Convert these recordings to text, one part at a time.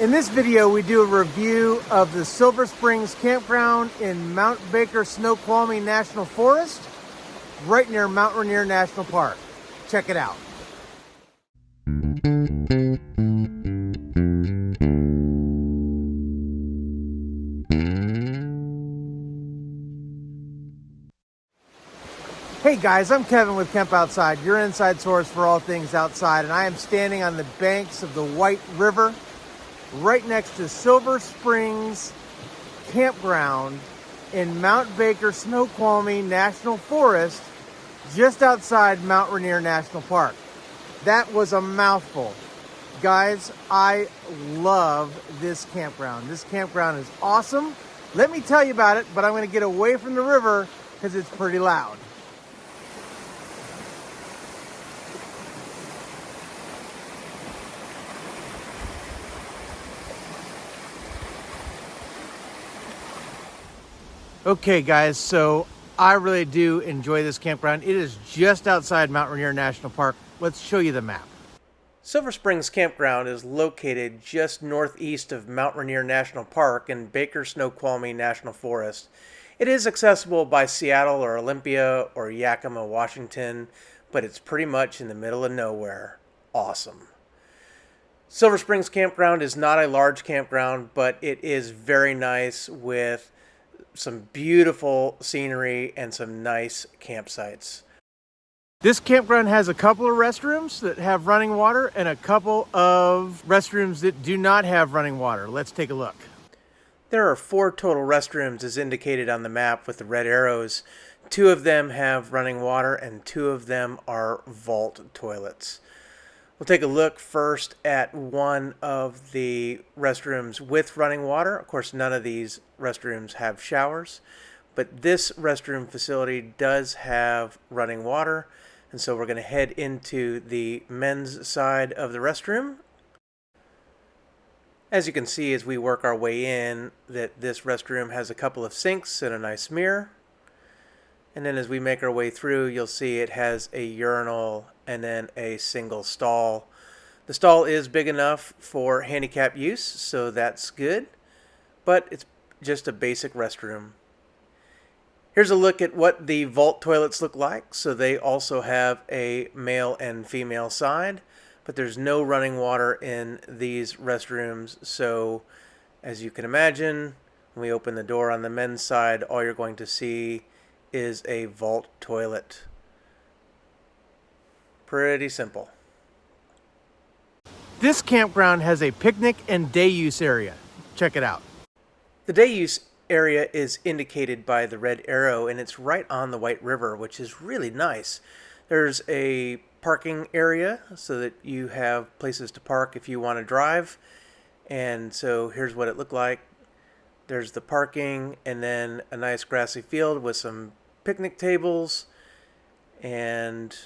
In this video, we do a review of the Silver Springs Campground in Mount Baker Snoqualmie National Forest, right near Mount Rainier National Park. Check it out. Hey guys, I'm Kevin with Kemp Outside, your inside source for all things outside, and I am standing on the banks of the White River, right next to Silver Springs Campground in Mount Baker Snoqualmie National Forest, just outside Mount Rainier National Park. That was a mouthful. Guys, I love this campground. This campground is awesome. Let me tell you about it, but I'm going to get away from the river because it's pretty loud. Okay guys, so I really do enjoy this campground. It is just outside Mount Rainier National Park. Let's show you the map. Silver Springs Campground is located just northeast of Mount Rainier National Park in Baker Snoqualmie National Forest. It is accessible by Seattle or Olympia or Yakima, Washington, but it's pretty much in the middle of nowhere. Awesome. Silver Springs Campground is not a large campground, but it is very nice with some beautiful scenery and some nice campsites. This campground has a couple of restrooms that have running water and a couple of restrooms that do not have running water. Let's take a look. There are 4 total restrooms as indicated on the map with the red arrows. 2 of them have running water and 2 of them are vault toilets. We'll take a look first at one of the restrooms with running water. Of course, none of these restrooms have showers, but this restroom facility does have running water. And so we're going to head into the men's side of the restroom. As you can see as we work our way in, that this restroom has a couple of sinks and a nice mirror. And then as we make our way through, you'll see it has a urinal and then a single stall. The stall is big enough for handicap use, so that's good, but it's just a basic restroom. Here's a look at what the vault toilets look like. So they also have a male and female side, but there's no running water in these restrooms. So as you can imagine, when we open the door on the men's side, all you're going to see is a vault toilet. Pretty simple. This campground has a picnic and day use area. Check it out. The day use area is indicated by the red arrow, and it's right on the White River, which is really nice. There's a parking area so that you have places to park if you want to drive. And so here's what it looked like. There's the parking and then a nice grassy field with some picnic tables, and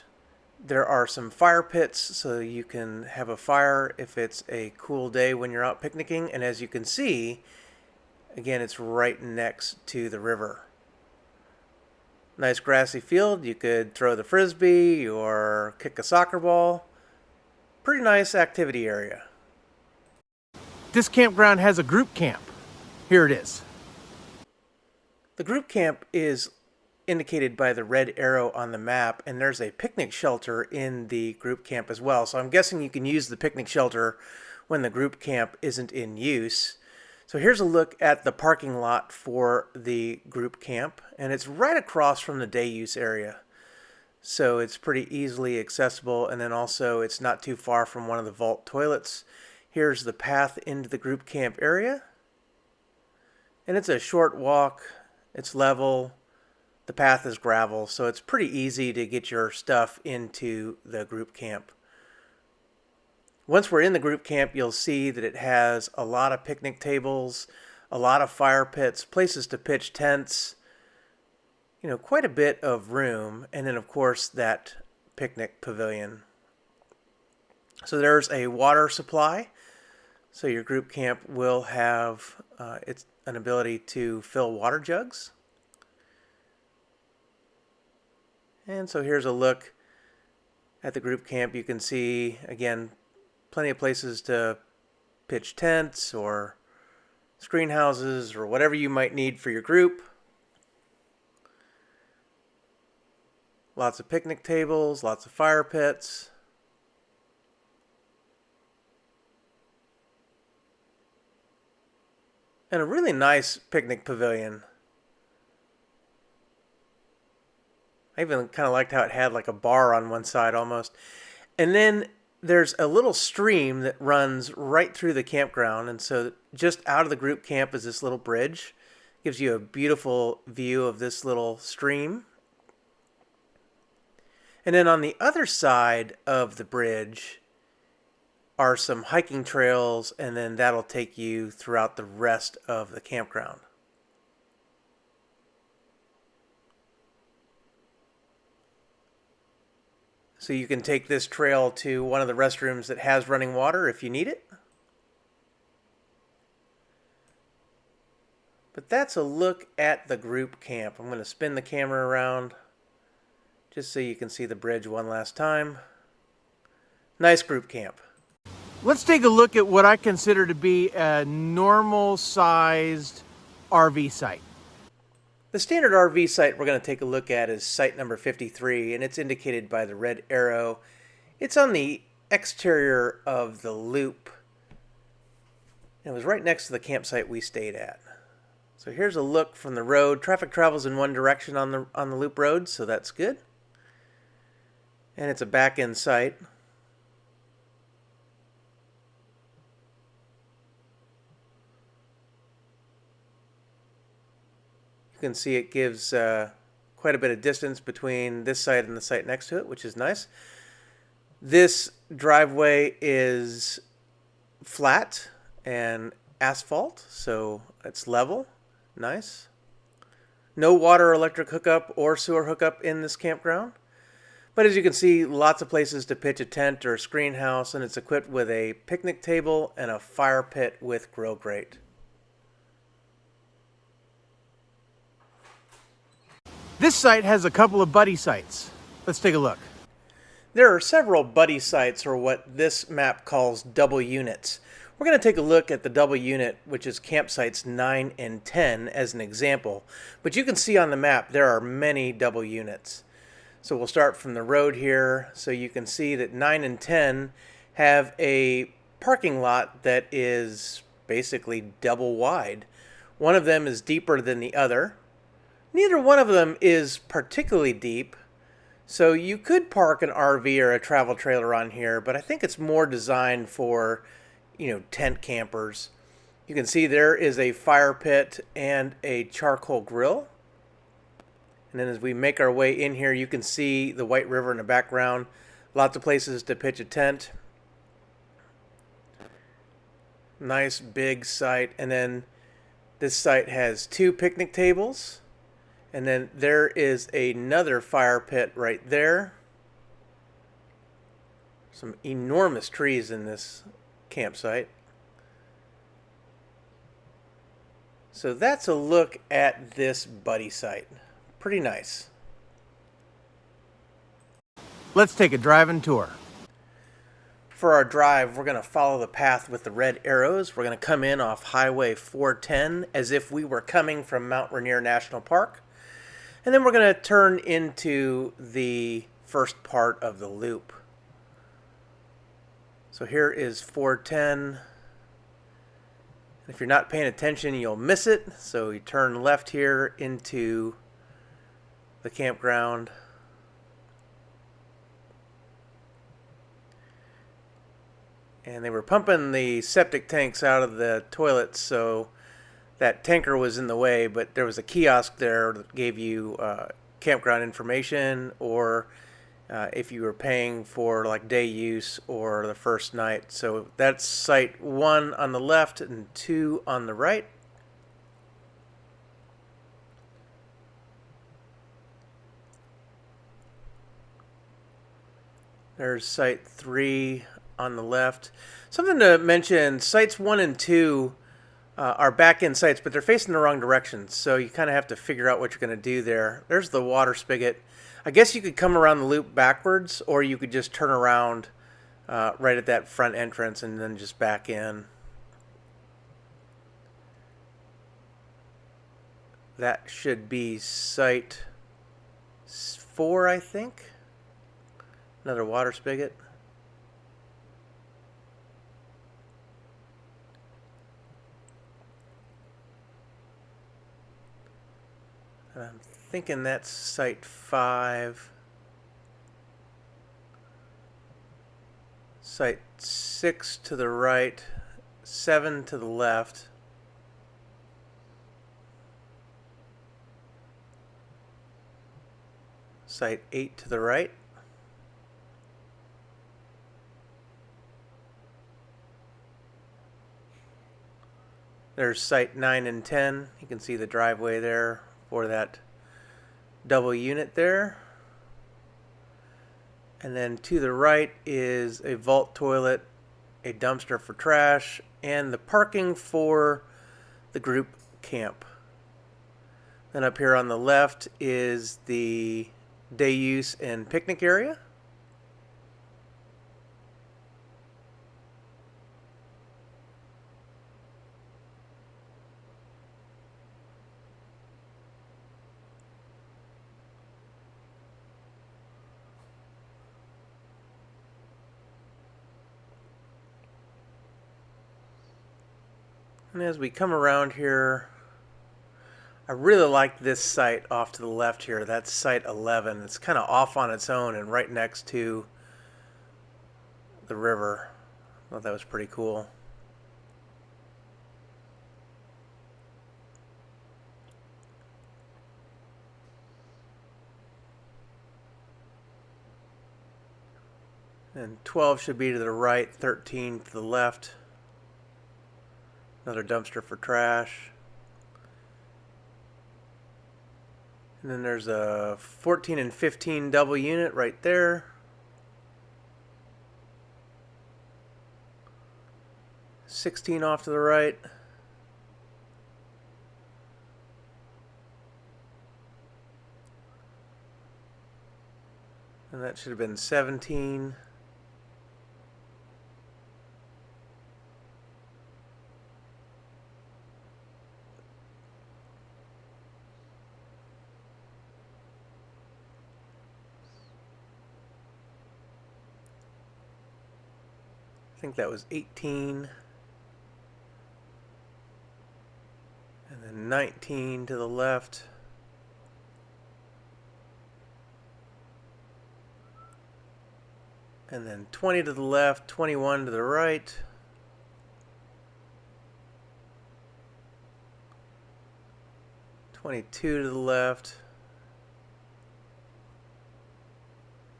there are some fire pits so you can have a fire if it's a cool day when you're out picnicking. And as you can see, again, it's right next to the river. Nice grassy field. You could throw the frisbee or kick a soccer ball. Pretty nice activity area. This campground has a group camp. Here it is. The group camp is indicated by the red arrow on the map, and there's a picnic shelter in the group camp as well. So I'm guessing you can use the picnic shelter when the group camp isn't in use. So here's a look at the parking lot for the group camp, and it's right across from the day use area. So it's pretty easily accessible, and then also it's not too far from one of the vault toilets. Here's the path into the group camp area. And it's a short walk, it's level, the path is gravel, so it's pretty easy to get your stuff into the group camp. Once we're in the group camp, you'll see that it has a lot of picnic tables, a lot of fire pits, places to pitch tents, quite a bit of room, and then of course that picnic pavilion. So there's a water supply, so your group camp will have it's an ability to fill water jugs. And so here's a look at the group camp. You can see, again, plenty of places to pitch tents or screen houses or whatever you might need for your group. Lots of picnic tables, lots of fire pits. And a really nice picnic pavilion. I even kind of liked how it had like a bar on one side almost. And then there's a little stream that runs right through the campground. And so just out of the group camp is this little bridge. Gives you a beautiful view of this little stream. And then on the other side of the bridge are some hiking trails, and then that'll take you throughout the rest of the campground. So you can take this trail to one of the restrooms that has running water if you need it. But that's a look at the group camp. I'm going to spin the camera around just so you can see the bridge one last time. Nice group camp. Let's take a look at what I consider to be a normal-sized RV site. The standard RV site we're going to take a look at is site number 53, and it's indicated by the red arrow. It's on the exterior of the loop. It was right next to the campsite we stayed at. So here's a look from the road. Traffic travels in one direction on the loop road, so that's good. And it's a back-end site. You can see it gives quite a bit of distance between this site and the site next to it, which is nice. This driveway is flat and asphalt, so it's level. Nice. No water, electric hookup, or sewer hookup in this campground. But as you can see, lots of places to pitch a tent or a screen house, and it's equipped with a picnic table and a fire pit with grill grate. This site has a couple of buddy sites. Let's take a look. There are several buddy sites, or what this map calls double units. We're going to take a look at the double unit, which is campsites 9 and 10 as an example. But you can see on the map there are many double units. So we'll start from the road here. So you can see that 9 and 10 have a parking lot that is basically double wide. One of them is deeper than the other. Neither one of them is particularly deep. So you could park an RV or a travel trailer on here, but I think it's more designed for, tent campers. You can see there is a fire pit and a charcoal grill. And then as we make our way in here, you can see the White River in the background. Lots of places to pitch a tent. Nice big site. And then this site has 2 picnic tables. And then there is another fire pit right there. Some enormous trees in this campsite. So that's a look at this buddy site. Pretty nice. Let's take a drive-in tour. For our drive, we're going to follow the path with the red arrows. We're going to come in off Highway 410 as if we were coming from Mount Rainier National Park. And then we're going to turn into the first part of the loop. So here is 410. If you're not paying attention, you'll miss it. So you turn left here into the campground. And they were pumping the septic tanks out of the toilets, so that tanker was in the way, but there was a kiosk there that gave you campground information, or if you were paying for like day use or the first night. So that's site 1 on the left and 2 on the right. There's site 3 on the left. Something to mention, sites 1 and 2 are back-end sites, but they're facing the wrong direction, so you kind of have to figure out what you're going to do there. There's the water spigot. I guess you could come around the loop backwards, or you could just turn around right at that front entrance and then just back in. That should be site 4, I think. Another water spigot. And I'm thinking that's site 5. Site 6 to the right, 7 to the left. Site 8 to the right. There's site 9 and 10. You can see the driveway there for that double unit there. And then to the right is a vault toilet, a dumpster for trash, and the parking for the group camp. Then up here on the left is the day use and picnic area. And as we come around here, I really like this site off to the left here. That's site 11. It's kind of off on its own and right next to the river. I thought that was pretty cool. And 12 should be to the right, 13 to the left. Another dumpster for trash. And then there's a 14 and 15 double unit right there. $16 off to the right. And that should have been 17. I think that was 18. And then 19 to the left. And then 20 to the left, 21 to the right. $22 to the left.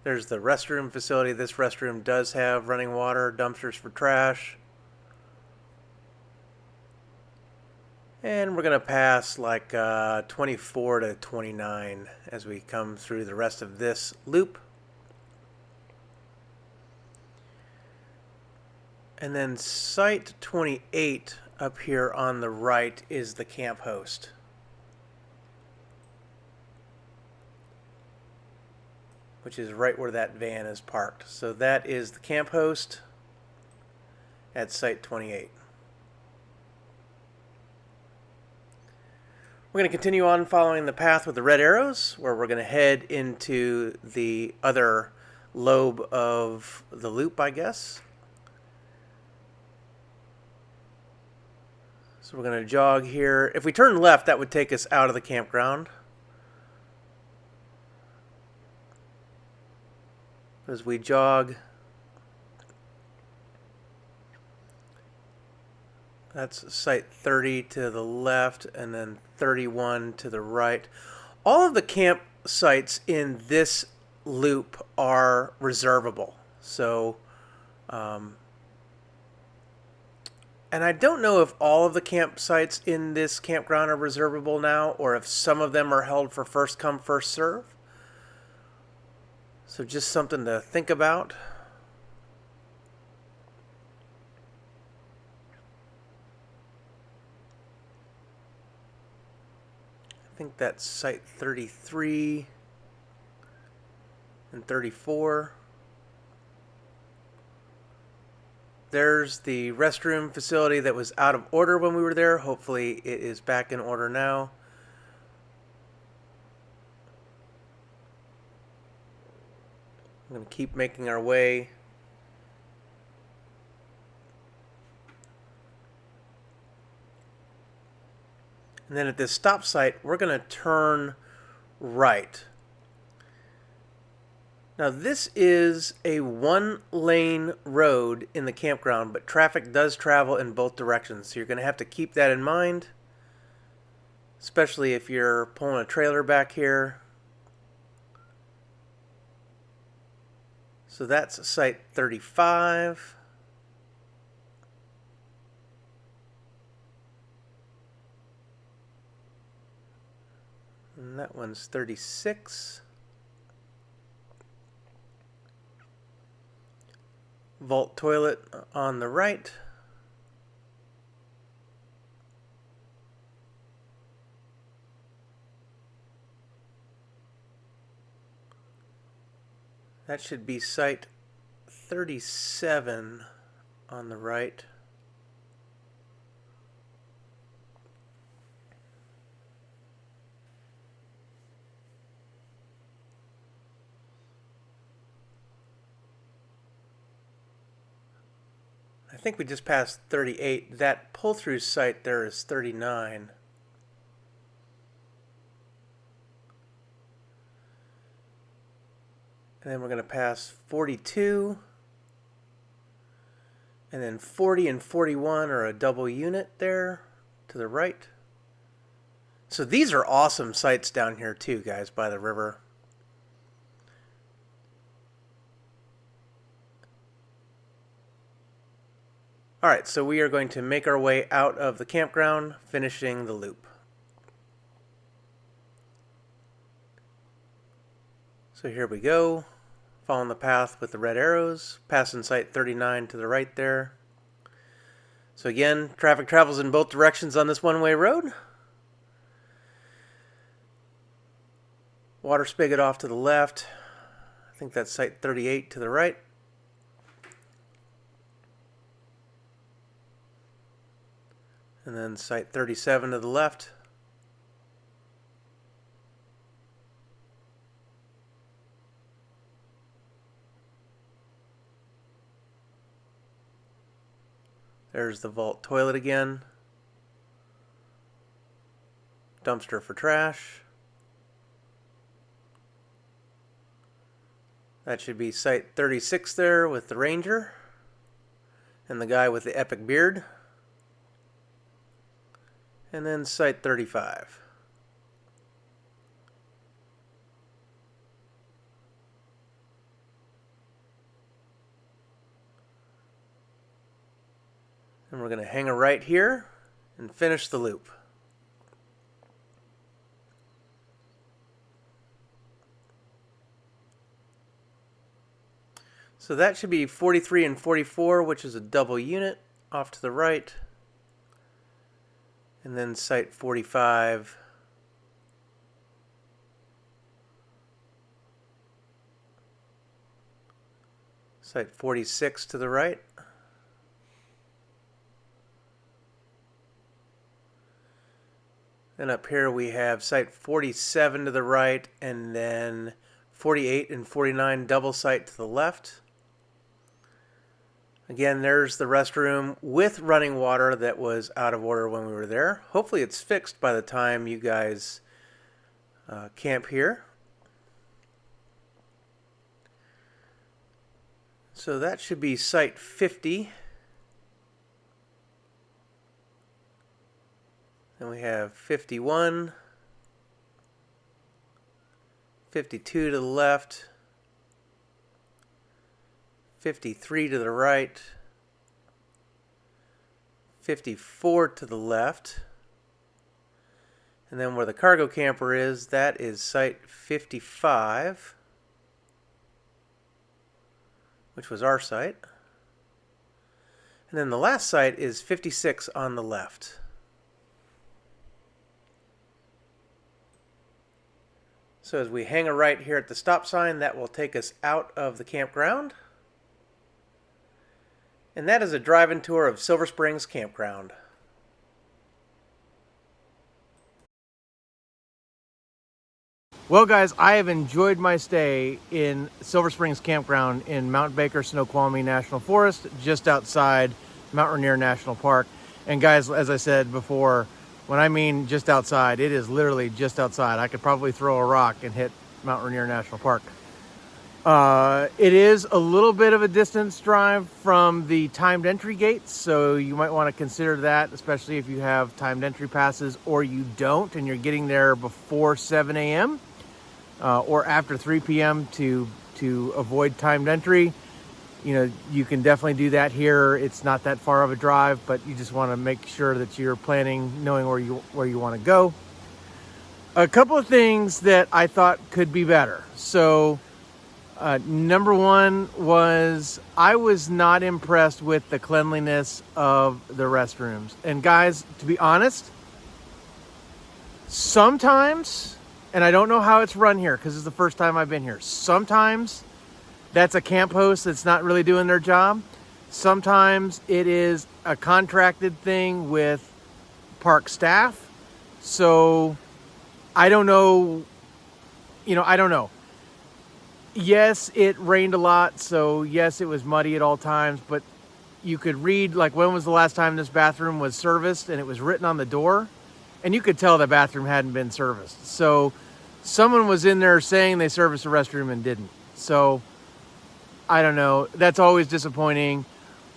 There's the restroom facility. This restroom does have running water, dumpsters for trash. And we're going to pass like 24 to 29 as we come through the rest of this loop. And then site 28 up here on the right is the camp host. Which is right where that van is parked. So that is the camp host at site 28. We're going to continue on following the path with the red arrows, where we're going to head into the other lobe of the loop, I guess. So we're going to jog here. If we turn left, that would take us out of the campground. As we jog, that's site 30 to the left and then 31 to the right. All of the campsites in this loop are reservable. So, and I don't know if all of the campsites in this campground are reservable now, or if some of them are held for first come, first serve. So just something to think about. I think that's site 33 and 34. There's the restroom facility that was out of order when we were there. Hopefully it is back in order now. going to keep making our way. And then at this stop site, we're going to turn right. Now this is a one-lane road in the campground, but traffic does travel in both directions. So you're going to have to keep that in mind, especially if you're pulling a trailer back here. So that's site 35. And that one's 36. Vault toilet on the right. That should be site 37 on the right. I think we just passed 38. That pull-through site there is 39. And then we're going to pass 42. And then 40 and 41 are a double unit there to the right. So these are awesome sites down here too, guys, by the river. Alright, so we are going to make our way out of the campground, finishing the loop. So here we go, following the path with the red arrows, passing site 39 to the right there. So again, traffic travels in both directions on this one-way road. Water spigot off to the left. I think that's site 38 to the right. And then site 37 to the left. There's the vault toilet again. Dumpster for trash. That should be site 36 there with the ranger and the guy with the epic beard. And then site 35. And we're going to hang a right here and finish the loop. So that should be 43 and 44, which is a double unit off to the right. And then site 45. Site 46 to the right. Then up here we have site 47 to the right, and then 48 and 49 double site to the left. Again, there's the restroom with running water that was out of order when we were there. Hopefully it's fixed by the time you guys camp here. So that should be site 50. Then we have 51, 52 to the left, 53 to the right, 54 to the left, and then where the cargo camper is, that is site 55, which was our site. And then the last site is 56 on the left. So as we hang a right here at the stop sign, that will take us out of the campground. And that is a drive-in tour of Silver Springs Campground. Well, guys, I have enjoyed my stay in Silver Springs Campground in Mount Baker Snoqualmie National Forest, just outside Mount Rainier National Park. And guys, as I said before, when I mean just outside, it is literally just outside. I could probably throw a rock and hit Mount Rainier National Park. It is a little bit of a distance drive from the timed entry gates, so you might want to consider that, especially if you have timed entry passes or you don't and you're getting there before 7 a.m. Or after 3 p.m. to avoid timed entry. You know, you can definitely do that here. It's not that far of a drive, but you just want to make sure that you're planning, knowing where you want to go. A couple of things that I thought could be better. So, number one was I was not impressed with the cleanliness of the restrooms. And guys, to be honest, sometimes, and I don't know how it's run here because it's the first time I've been here, sometimes that's a camp host that's not really doing their job. Sometimes it is a contracted thing with park staff. So I don't know, I don't know. Yes, it rained a lot, so yes, it was muddy at all times, but you could read, like, when was the last time this bathroom was serviced, and it was written on the door, and you could tell the bathroom hadn't been serviced. So someone was in there saying they serviced the restroom and didn't. So I don't know. That's always disappointing,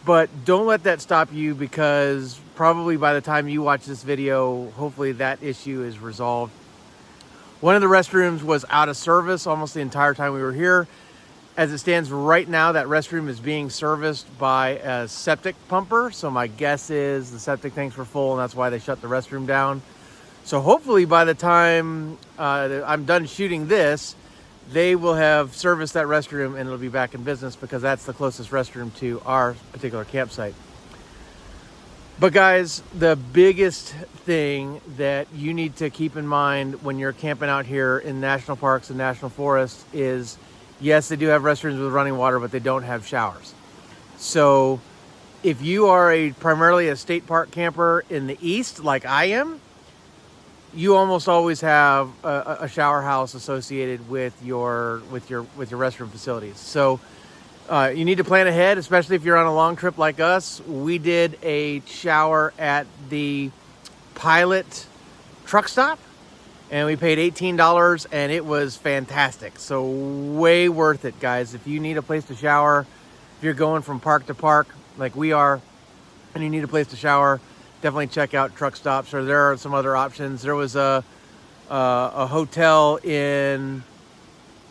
but don't let that stop you, because probably by the time you watch this video, hopefully that issue is resolved. One of the restrooms was out of service almost the entire time we were here. As it stands right now, that restroom is being serviced by a septic pumper. So my guess is the septic tanks were full and that's why they shut the restroom down. So hopefully by the time I'm done shooting this, they will have serviced that restroom and it'll be back in business, because that's the closest restroom to our particular campsite. But guys, the biggest thing that you need to keep in mind when you're camping out here in national parks and national forests is, yes, they do have restrooms with running water, but they don't have showers. So if you are primarily a state park camper in the east, like I am, you almost always have a shower house associated with your restroom facilities. So you need to plan ahead, especially if you're on a long trip like us. We did a shower at the Pilot truck stop, and we paid $18, and it was fantastic. So way worth it, guys. If you need a place to shower, if you're going from park to park like we are, and you need a place to shower, definitely check out truck stops, or there are some other options. There was a hotel in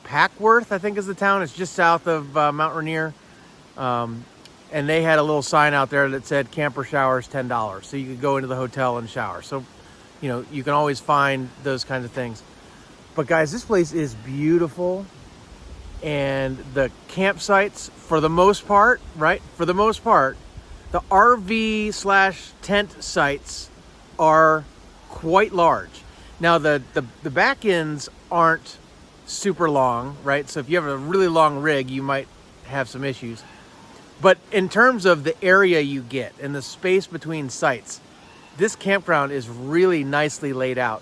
Packworth, I think is the town. It's just south of Mount Rainier. And they had a little sign out there that said camper showers $10. So you could go into the hotel and shower. So, you can always find those kinds of things. But guys, this place is beautiful. And the campsites, for the most part, right? For the most part, the RV/tent sites are quite large. Now, the back ends aren't super long, right? So if you have a really long rig, you might have some issues. But in terms of the area you get and the space between sites, this campground is really nicely laid out.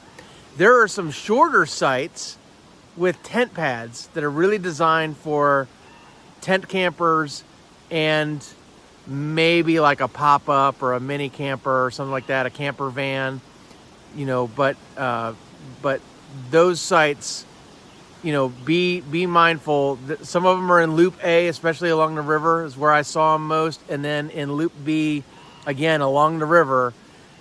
There are some shorter sites with tent pads that are really designed for tent campers and maybe like a pop-up or a mini camper or something like that, a camper van, but those sites, be mindful that some of them are in Loop A, especially along the river is where I saw them most. And then in Loop B, again, along the river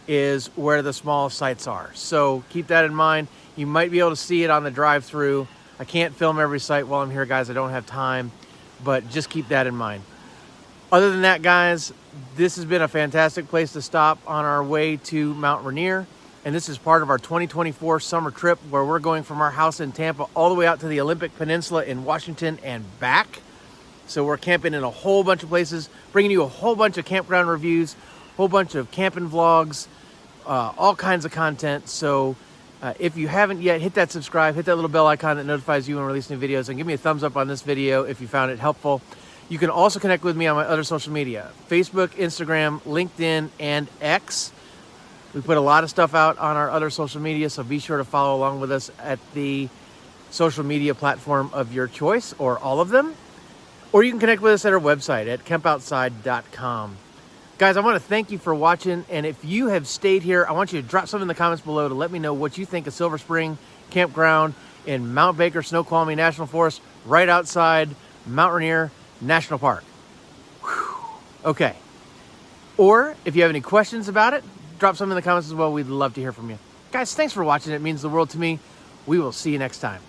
is where the small sites are. So keep that in mind. You might be able to see it on the drive-through. I can't film every site while I'm here, guys. I don't have time, but just keep that in mind. Other than that, guys, this has been a fantastic place to stop on our way to Mount Rainier. And this is part of our 2024 summer trip, where we're going from our house in Tampa all the way out to the Olympic Peninsula in Washington and back. So we're camping in a whole bunch of places, bringing you a whole bunch of campground reviews, a whole bunch of camping vlogs, all kinds of content. So if you haven't yet, hit that subscribe, hit that little bell icon that notifies you when we release new videos, and give me a thumbs up on this video if you found it helpful. You can also connect with me on my other social media, Facebook, Instagram, LinkedIn, and X. We put a lot of stuff out on our other social media, so be sure to follow along with us at the social media platform of your choice or all of them. Or you can connect with us at our website at campoutside.com. Guys, I want to thank you for watching, and if you have stayed here, I want you to drop something in the comments below to let me know what you think of Silver Spring Campground in Mount Baker Snoqualmie National Forest, right outside Mount Rainier National Park. Whew. Okay. Or if you have any questions about it, drop something in the comments as well. We'd love to hear from you. Guys, thanks for watching. It means the world to me. We will see you next time.